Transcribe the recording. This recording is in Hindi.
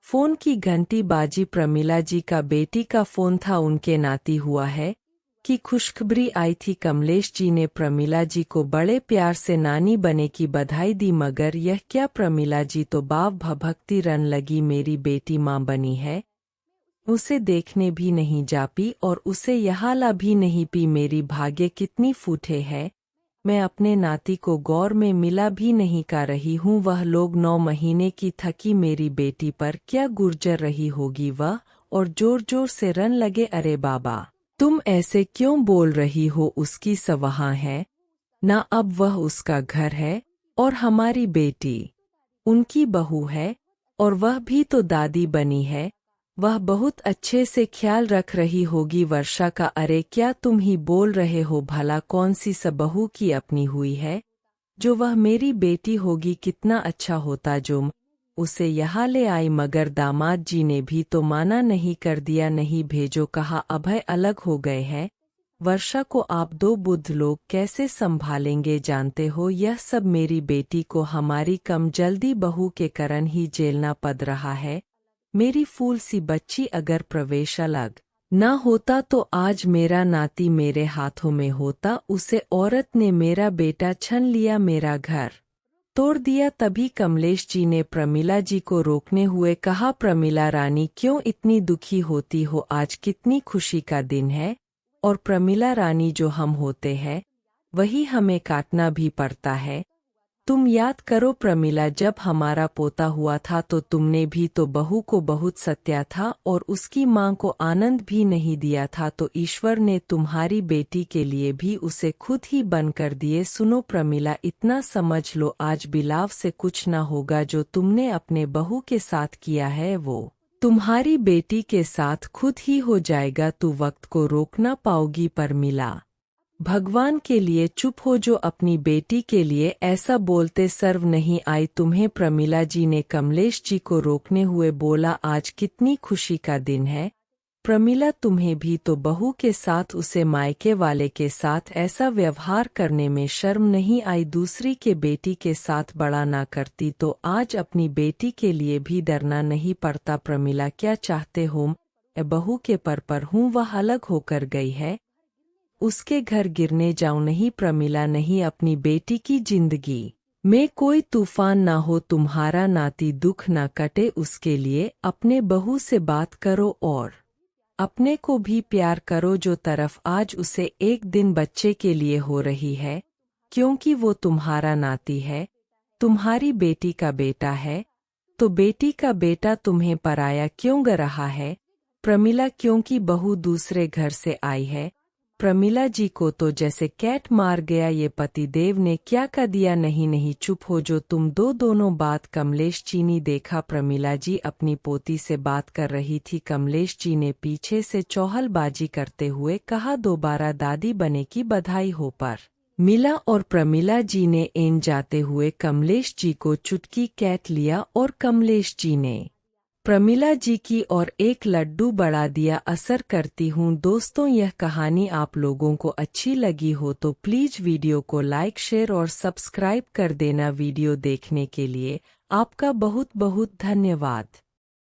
फोन की घंटी बाजी। प्रमिला जी का बेटी का फोन था। उनके नाती हुआ है कि खुशखबरी आई थी। कमलेश जी ने प्रमिला जी को बड़े प्यार से नानी बने की बधाई दी। मगर यह क्या, प्रमिला जी तो बाव भभकती रन लगी। मेरी बेटी मां बनी है, उसे देखने भी नहीं जा पी और उसे यहाला भी नहीं पी। मेरी भाग्य कितनी फूटे है, मैं अपने नाती को गौर में मिला भी नहीं का रही हूँ। वह लोग 9 महीने की थकी मेरी बेटी पर क्या गुर्जर रही होगी वह, और जोर जोर से रन लगे। अरे बाबा, तुम ऐसे क्यों बोल रही हो? उसकी सवहाँ है ना, अब वह उसका घर है और हमारी बेटी उनकी बहू है, और वह भी तो दादी बनी है। वह बहुत अच्छे से ख्याल रख रही होगी वर्षा का। अरे क्या तुम ही बोल रहे हो? भला कौन सी सबहू की अपनी हुई है जो वह मेरी बेटी होगी? कितना अच्छा होता जो उसे यहाँ ले आई। मगर दामाद जी ने भी तो माना नहीं, कर दिया नहीं भेजो। कहा अभय अलग हो गए हैं। वर्षा को आप 2 बुद्ध लोग कैसे संभालेंगे? जानते हो, यह सब मेरी बेटी को हमारी कम जल्दी बहू के कारण ही झेलना पड़ रहा है। मेरी फूल सी बच्ची अगर प्रवेश अलग ना होता तो आज मेरा नाती मेरे हाथों में होता। उसे औरत ने मेरा बेटा छीन लिया, मेरा घर तोड़ दिया। तभी कमलेश जी ने प्रमिला जी को रोकने हुए कहा, प्रमिला रानी क्यों इतनी दुखी होती हो? आज कितनी खुशी का दिन है, और प्रमिला रानी जो हम होते हैं वही हमें काटना भी पड़ता है। तुम याद करो प्रमिला, जब हमारा पोता हुआ था तो तुमने भी तो बहू को बहुत सत्या था और उसकी मां को आनंद भी नहीं दिया था, तो ईश्वर ने तुम्हारी बेटी के लिए भी उसे खुद ही बन कर दिए। सुनो प्रमिला, इतना समझ लो, आज बिलाव से कुछ ना होगा। जो तुमने अपने बहू के साथ किया है वो तुम्हारी बेटी के साथ खुद ही हो जाएगा। तू वक्त को रोक ना पाओगी प्रमिला। भगवान के लिए चुप हो, जो अपनी बेटी के लिए ऐसा बोलते सर्व नहीं आई तुम्हें। प्रमिला जी ने कमलेश जी को रोकने हुए बोला, आज कितनी खुशी का दिन है प्रमिला, तुम्हें भी तो बहू के साथ उसे मायके वाले के साथ ऐसा व्यवहार करने में शर्म नहीं आई? दूसरी के बेटी के साथ बड़ा ना करती तो आज अपनी बेटी के लिए भी डरना नहीं पड़ता। प्रमिला क्या चाहते हो? बहू के पर हूँ, वह अलग होकर गई है, उसके घर गिरने जाऊं नहीं प्रमिला। नहीं, अपनी बेटी की जिंदगी में कोई तूफान ना हो, तुम्हारा नाती दुख ना कटे, उसके लिए अपने बहू से बात करो और अपने को भी प्यार करो। जो तरफ आज उसे एक दिन बच्चे के लिए हो रही है, क्योंकि वो तुम्हारा नाती है, तुम्हारी बेटी का बेटा है, तो बेटी का बेटा तुम्हें पराया क्यों ग रहा है प्रमिला? क्योंकि बहू दूसरे घर से आई है। प्रमिला जी को तो जैसे कैट मार गया ये पतिदेव ने क्या कर दिया। नहीं नहीं, चुप हो जो तुम दोनों बात। कमलेश जी ने देखा प्रमिला जी अपनी पोती से बात कर रही थी। कमलेश जी ने पीछे से चौहलबाजी करते हुए कहा, दोबारा दादी बने की बधाई हो पर मिला। और प्रमिला जी ने एन जाते हुए कमलेश जी को चुटकी कैट लिया और कमलेश जी ने प्रमिला जी की और एक लड्डू बढ़ा दिया। असर करती हूँ दोस्तों, यह कहानी आप लोगों को अच्छी लगी हो तो प्लीज वीडियो को लाइक, शेयर और सब्सक्राइब कर देना। वीडियो देखने के लिए आपका बहुत बहुत धन्यवाद।